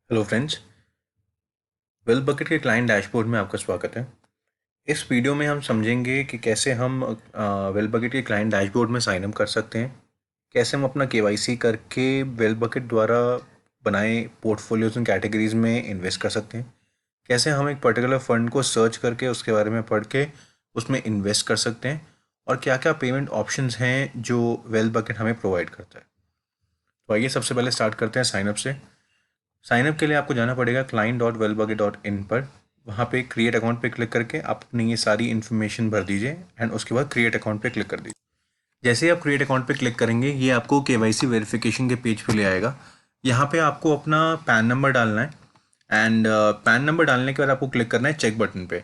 Hello friends. Well bucket के client dashboard में आपका स्वागत है। इस वीडियो में हम समझेंगे कि कैसे हम वेल बकेट के क्लाइंट डैशबोर्ड में साइन अप कर सकते हैं, कैसे हम अपना केवाईसी करके वेल बकेट द्वारा बनाए पोर्टफोलियोज एंड कैटेगरीज में इन्वेस्ट कर सकते हैं, कैसे हम एक पर्टिकुलर फंड को सर्च करके उसके बारे में पढ़ के उसमें इन्वेस्ट कर सकते हैं, और क्या क्या पेमेंट ऑप्शंस हैं जो वेल बकेट हमें प्रोवाइड करता है। तो आइए सबसे पहले स्टार्ट करते हैं साइन अप से। साइन अप के लिए आपको जाना पड़ेगा client.wellbucket.in पर। वहाँ पे क्रिएट अकाउंट पे क्लिक करके आप अपनी ये सारी इन्फॉर्मेशन भर दीजिए एंड उसके बाद क्रिएट अकाउंट पे क्लिक कर दीजिए। जैसे ही आप क्रिएट अकाउंट पे क्लिक करेंगे ये आपको केवाईसी वेरिफिकेशन के पेज पे ले आएगा। यहाँ पे आपको अपना पैन नंबर डालना है एंड पैन नंबर डालने के बाद आपको क्लिक करना है चेक बटन पे।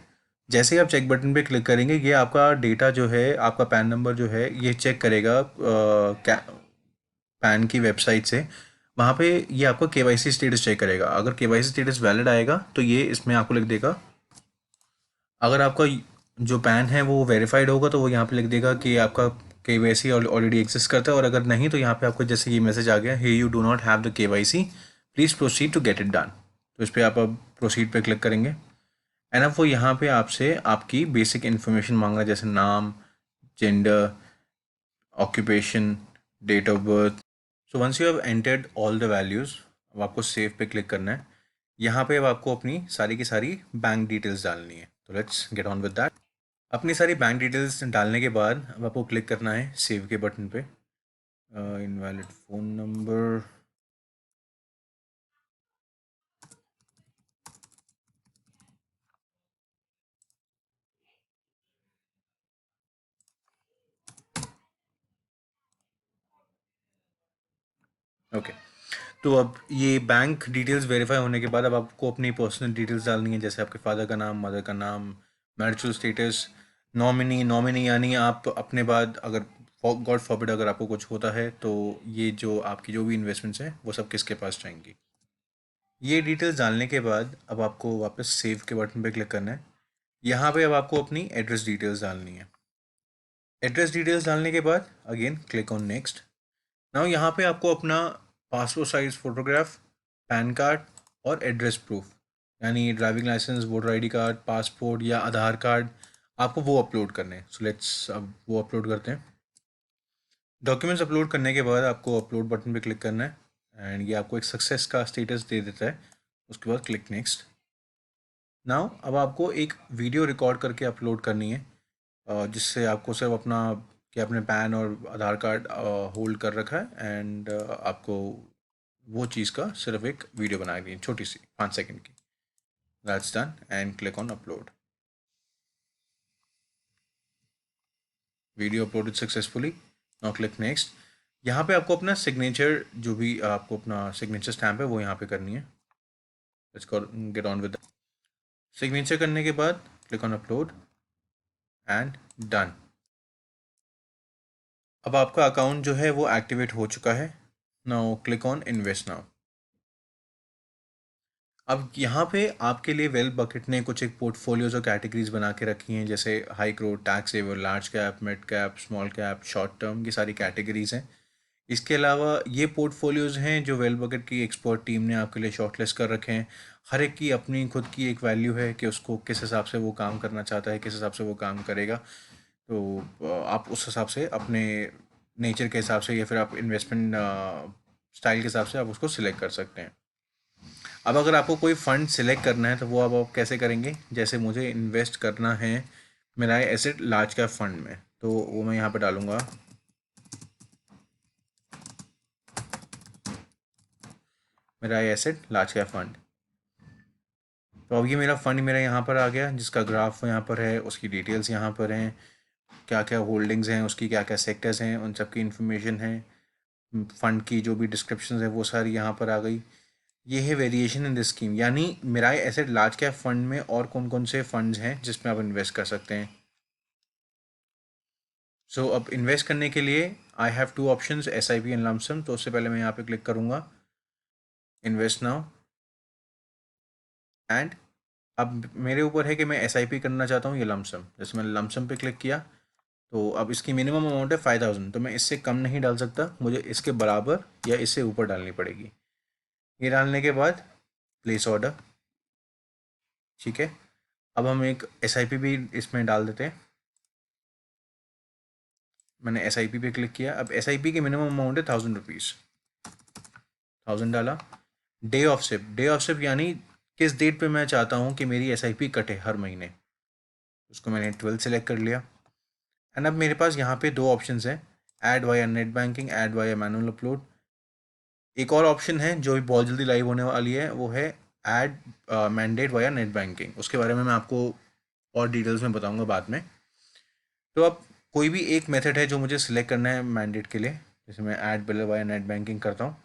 जैसे ही आप चेक बटन पे क्लिक करेंगे ये आपका डेटा जो है, आपका पैन नंबर जो है ये चेक करेगा पैन की वेबसाइट से। वहाँ पे ये आपका केवाईसी स्टेटस चेक करेगा। अगर केवाईसी स्टेटस वैलिड आएगा तो ये इसमें आपको लिख देगा। अगर आपका जो पैन है वो वेरीफाइड होगा तो वो यहाँ पे लिख देगा कि आपका केवाईसी ऑलरेडी एग्जिस्ट करता है, और अगर नहीं तो यहाँ पे आपको जैसे ये मैसेज आ गया, hey you do not have the KYC, please proceed to get it done. तो इस पर आप अब प्रोसीड पे क्लिक करेंगे एंड अब वो यहाँ पे आपसे आपकी बेसिक इन्फॉर्मेशन मांग रहा है, जैसे नाम, gender, occupation, date of birth. So once you have entered all the values, अब आपको सेव पे क्लिक करना है। यहाँ पे अब आपको अपनी सारी की सारी बैंक डिटेल्स डालनी है। तो let's get on with that. अपनी सारी बैंक डिटेल्स डालने के बाद अब आपको क्लिक करना है सेव के बटन पे। Invalid phone number. ओके, तो अब ये बैंक डिटेल्स वेरीफाई होने के बाद अब आपको अपनी पर्सनल डिटेल्स डालनी है, जैसे आपके फादर का नाम, मदर का नाम, मैरिटल स्टेटस, नॉमिनी। नॉमिनी यानी आप अपने बाद अगर गॉड फॉरबिड अगर आपको कुछ होता है तो ये जो आपकी जो भी इन्वेस्टमेंट्स हैं वो सब किसके पास जाएंगी। ये डिटेल्स डालने के बाद अब आपको वापस सेव के बटन पे क्लिक करना है। यहाँ पे अब आपको अपनी एड्रेस डिटेल्स डालनी है। एड्रेस डिटेल्स डालने के बाद again click on next. Now यहाँ पे आपको अपना passport size photograph, PAN card और एड्रेस प्रूफ यानी driving licence, voter ID card, passport या आधार कार्ड, आपको वो अपलोड करने हैं। सो लेट्स अब वो अपलोड करते हैं। डॉक्यूमेंट्स अपलोड करने के बाद आपको अपलोड बटन पे क्लिक करना है एंड ये आपको एक सक्सेस का स्टेटस दे देता है। उसके बाद क्लिक नेक्स्ट। नाउ अब आपको एक वीडियो रिकॉर्ड करके अपलोड करनी है, जिससे आपको सिर्फ अपना कि आपने पैन और आधार कार्ड होल्ड कर रखा है एंड आपको वो चीज़ का सिर्फ एक वीडियो बना दी है, छोटी सी 5 सेकंड की। That's done and click on upload. Video uploaded successfully. Now click next. यहाँ पे आपको अपना सिग्नेचर, जो भी आपको अपना सिग्नेचर स्टैम्प है वो यहाँ पे करनी है। Let's get on with. Signature करने के बाद click on upload and done. अब आपका अकाउंट जो है वो एक्टिवेट हो चुका है। Now click on invest now. अब यहाँ पे आपके लिए वेल बकेट ने कुछ एक पोर्टफोलियोज और कैटेगरीज बना के रखी हैं, जैसे high growth, tax saver, large cap, mid cap, small cap, short term, की सारी कैटेगरीज हैं। इसके अलावा ये पोर्टफोलियोज हैं जो वेल बकेट की एक्सपर्ट टीम ने आपके लिए शॉर्टलिस्ट कर रखे हैं। हर एक की अपनी खुद की एक वैल्यू है कि उसको किस हिसाब से वो काम करना चाहता है, किस हिसाब से वो काम करेगा। तो आप उस हिसाब से अपने नेचर के हिसाब से या फिर आप इन्वेस्टमेंट स्टाइल के हिसाब से आप उसको सिलेक्ट कर सकते हैं। अब अगर आपको कोई फ़ंड सिलेक्ट करना है तो वो अब आप कैसे करेंगे। जैसे मुझे इन्वेस्ट करना है मेरा एसेट लार्ज कैप फंड में, तो वो मैं यहाँ पे डालूँगा मेरा एसेट लार्ज कैप फंड। तो अब ये मेरा फ़ंड मेरा यहाँ पर आ गया, जिसका ग्राफ यहाँ पर है, उसकी डिटेल्स यहाँ पर हैं, क्या क्या होल्डिंग्स हैं उसकी, क्या क्या सेक्टर्स हैं उन सब की इन्फॉर्मेशन है। फ़ंड की जो भी डिस्क्रिप्शन है वो सारी यहाँ पर आ गई। ये है वेरिएशन इन दिस स्कीम, यानी मेरा एसेट लार्ज कैप फंड में और कौन कौन से फंड्स हैं जिसमें आप इन्वेस्ट कर सकते हैं। सो अब इन्वेस्ट करने के लिए I have two options, S I P and lump sum. तो उससे पहले मैं यहाँ पे क्लिक करूँगा इन्वेस्ट नाउ एंड अब मेरे ऊपर है कि मैं एस आई पी करना चाहता हूँ या लमसम। जैसे मैंने लमसम पे क्लिक किया तो अब इसकी मिनिमम अमाउंट है 5000, तो मैं इससे कम नहीं डाल सकता, मुझे इसके बराबर या इससे ऊपर डालनी पड़ेगी। ये डालने के बाद प्लेस ऑर्डर। ठीक है, अब हम एक SIP भी इसमें डाल देते हैं। मैंने SIP पे क्लिक किया। अब SIP की मिनिमम अमाउंट है 1000 रुपीज़। 1000 डाला। डे ऑफ सिप यानी किस डेट पे मैं चाहता हूँ कि मेरी SIP कटे हर महीने, उसको मैंने 12 सेलेक्ट कर लिया। एंड अब मेरे पास यहाँ पे दो ऑप्शंस हैं, add via net banking, add via manual upload. एक और ऑप्शन है जो भी बहुत जल्दी लाइव होने वाली है, वो है add mandate via net banking. उसके बारे में मैं आपको और डिटेल्स में बताऊंगा बाद में। तो अब कोई भी एक मेथड है जो मुझे सिलेक्ट करना है मैंडेट के लिए, जैसे मैं add bill via net banking करता हूँ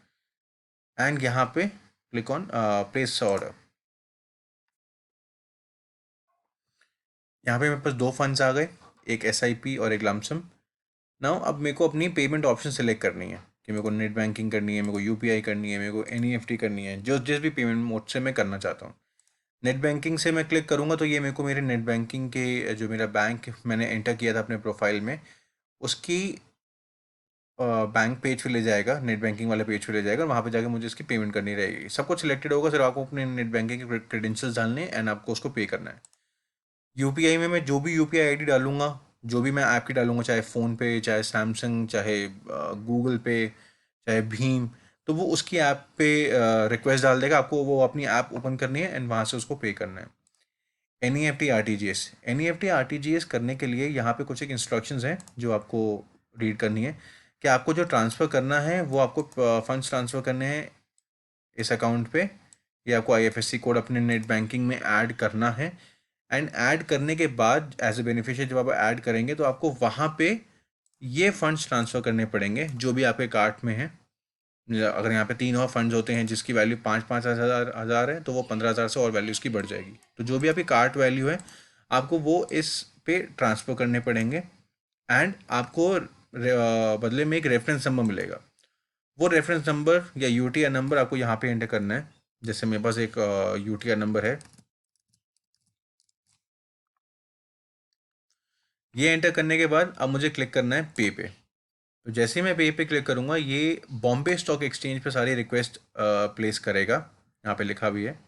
एंड यहाँ पे क्लिक ऑन प्लेस ऑर्डर। यहाँ पे मेरे पास दो फंड्स आ गए, एक SIP और एक लमसम। नाउ अब मेरे को अपनी पेमेंट ऑप्शन सेलेक्ट करनी है कि मेरे को नेट बैंकिंग करनी है, मेरे को UPI करनी है, मेरे को NEFT करनी है, जो जिस भी पेमेंट मोड से मैं करना चाहता हूँ। नेट बैंकिंग से मैं क्लिक करूँगा तो ये मेरे को मेरे नेट बैंकिंग के जो मेरा बैंक मैंने एंटर किया था अपने प्रोफाइल में, उसकी बैंक पेज पे ले जाएगा, नेट बैंकिंग वाले पेज पे ले जाएगा, और वहाँ पे जाके मुझे इसकी पेमेंट करनी रहेगी। सब कुछ सिलेक्टेड होगा, सिर्फ आपको अपने नेट बैंकिंग के क्रेडेंशियल्स डालने हैं एंड आपको उसको पे करना है। UPI में मैं जो भी UPI ID डालूंगा, जो भी मैं ऐप की डालूंगा, चाहे फ़ोनपे, चाहे सैमसंग, चाहे गूगल पे, चाहे भीम, तो वो उसकी ऐप पे रिक्वेस्ट डाल देगा। आपको वो अपनी ऐप ओपन करनी है एंड वहाँ से उसको पे करना है। NEFT RTGS करने के लिए यहाँ पे कुछ एक इंस्ट्रक्शंस हैं जो आपको रीड करनी है, कि आपको जो ट्रांसफ़र करना है वो आपको फंड्स ट्रांसफ़र करने हैं इस अकाउंट पे, या आपको IFSC कोड अपने नेट बैंकिंग में ऐड करना है। एंड ऐड करने के बाद एज ए बेनिफिशियरी जब आप ऐड करेंगे तो आपको वहाँ पे ये फंड्स ट्रांसफ़र करने पड़ेंगे जो भी आपके कार्ट में है। अगर यहाँ पे 3 और फंड्स होते हैं जिसकी वैल्यू 5-5 हज़ार है, तो वो 15,000 से और वैल्यू उसकी बढ़ जाएगी। तो जो भी आपकी कार्ट वैल्यू है आपको वो इस पे ट्रांसफ़र करने पड़ेंगे एंड आपको बदले में एक रेफरेंस नंबर मिलेगा। वो रेफरेंस नंबर या UTR नंबर आपको यहाँ पे एंटर करना है। जैसे मेरे पास एक UTR नंबर है, ये एंटर करने के बाद अब मुझे क्लिक करना है पे। तो जैसे ही मैं पे क्लिक करूँगा, ये बॉम्बे स्टॉक एक्सचेंज पे सारी रिक्वेस्ट प्लेस करेगा, यहाँ पे लिखा भी है।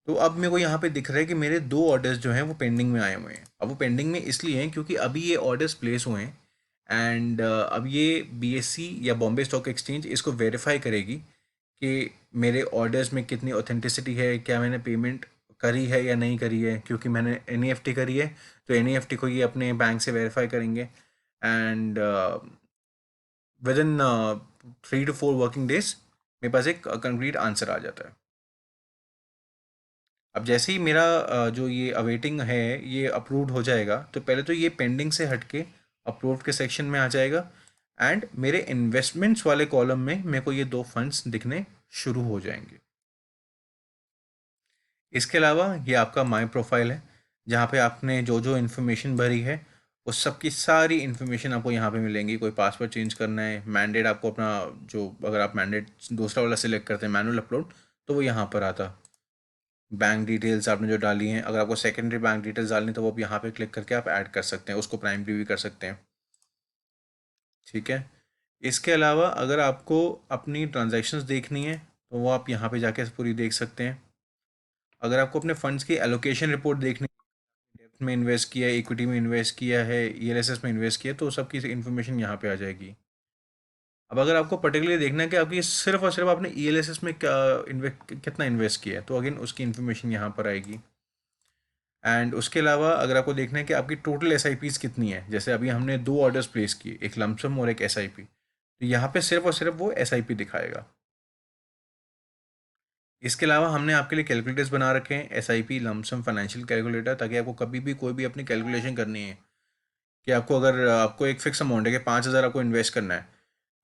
तो अब मेरे को यहाँ पे दिख रहा है कि मेरे दो ऑर्डर्स जो हैं वो पेंडिंग में आए हुए हैं। अब वो पेंडिंग में इसलिए हैं क्योंकि अभी ये ऑर्डर्स प्लेस हुए हैं एंड अब ये BSE या बॉम्बे स्टॉक एक्सचेंज इसको वेरीफाई करेगी कि मेरे ऑर्डर्स में कितनी ऑथेंटिसिटी है, क्या मैंने पेमेंट करी है या नहीं करी है। क्योंकि मैंने NEFT करी है तो NEFT को ये अपने बैंक से वेरीफाई करेंगे and with in 3 to 4 working days मेरे पास एक कंक्रीट आंसर आ जाता है। अब जैसे ही मेरा जो ये अवेटिंग है ये अप्रूव्ड हो जाएगा, तो पहले तो ये पेंडिंग से हट के अप्रूव्ड के सेक्शन में आ जाएगा एंड मेरे इन्वेस्टमेंट्स वाले कॉलम में मेरे को ये दो फंड्स दिखने शुरू हो जाएंगे। इसके अलावा ये आपका माई प्रोफाइल है, जहाँ पे आपने जो जो इन्फॉर्मेशन भरी है उस सब की सारी इन्फॉर्मेशन आपको यहाँ पे मिलेंगी। कोई पासवर्ड चेंज करना है, मैंडेट आपको अपना, जो अगर आप मैंडेट दूसरा वाला सिलेक्ट करते हैं मैनुअल अपलोड, तो वो यहाँ पर आता। बैंक डिटेल्स आपने जो डाली हैं, अगर आपको सेकेंडरी बैंक डिटेल्स डालनी तो वो आप यहाँ पे क्लिक करके आप ऐड कर सकते हैं, उसको प्राइमरी भी कर सकते हैं। ठीक है, इसके अलावा अगर आपको अपनी ट्रांजैक्शंस देखनी है तो वो आप यहाँ पे जाके पूरी देख सकते हैं। अगर आपको अपने फंड्स की एलोकेशन रिपोर्ट देखनी, डेब्ट में इन्वेस्ट किया है, इक्विटी में इन्वेस्ट किया है, ELSS में इन्वेस्ट किया है, तो सबकी इन्फॉर्मेशन यहाँ पे आ जाएगी। अब अगर आपको पर्टिकुलरली देखना है कि आपकी सिर्फ और सिर्फ आपने ELSS में कितना इन्वेस्ट किया है, तो अगेन उसकी इन्फॉर्मेशन यहाँ पर आएगी। एंड उसके अलावा अगर आपको देखना है कि आपकी टोटल SIPs कितनी है, जैसे अभी हमने दो ऑर्डर्स प्लेस किए, एक लमसम और एक SIP, तो यहाँ पे सिर्फ और सिर्फ वो SIP दिखाएगा। इसके अलावा हमने आपके लिए कैलकुलेटर्स बना रखे हैं, SIP लमसम फाइनेंशियल कैलकुलेटर, ताकि आपको कभी भी कोई भी अपनी कैलकुलेशन करनी है कि आपको अगर आपको एक फिक्स अमाउंट है कि 5,000 आपको इन्वेस्ट करना है,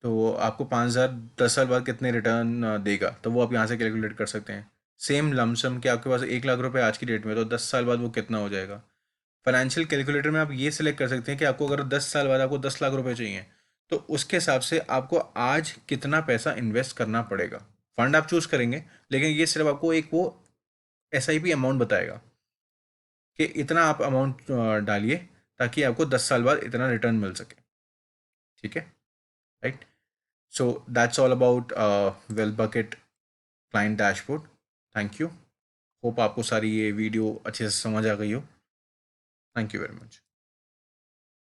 तो आपको 5,000 10 साल बाद कितने रिटर्न देगा, तो वो आप यहाँ से कैलकुलेट कर सकते हैं। सेम लमसम कि आपके पास 1 लाख रुपए आज की डेट में, तो 10 साल बाद वो कितना हो जाएगा। फाइनेंशियल कैलकुलेटर में आप ये सिलेक्ट कर सकते हैं कि आपको अगर 10 साल बाद आपको 10 लाख रुपए चाहिए, तो उसके हिसाब से आपको आज कितना पैसा इन्वेस्ट करना पड़ेगा। फंड आप चूज करेंगे, लेकिन ये सिर्फ आपको एक वो SIP अमाउंट बताएगा कि इतना आप अमाउंट डालिए ताकि आपको 10 साल बाद इतना रिटर्न मिल सके। ठीक है, right. So that's all about well bucket client dashboard. Thank you. Hope आपको सारी ये वीडियो अच्छे से समझ आ गई हो। Thank you very much.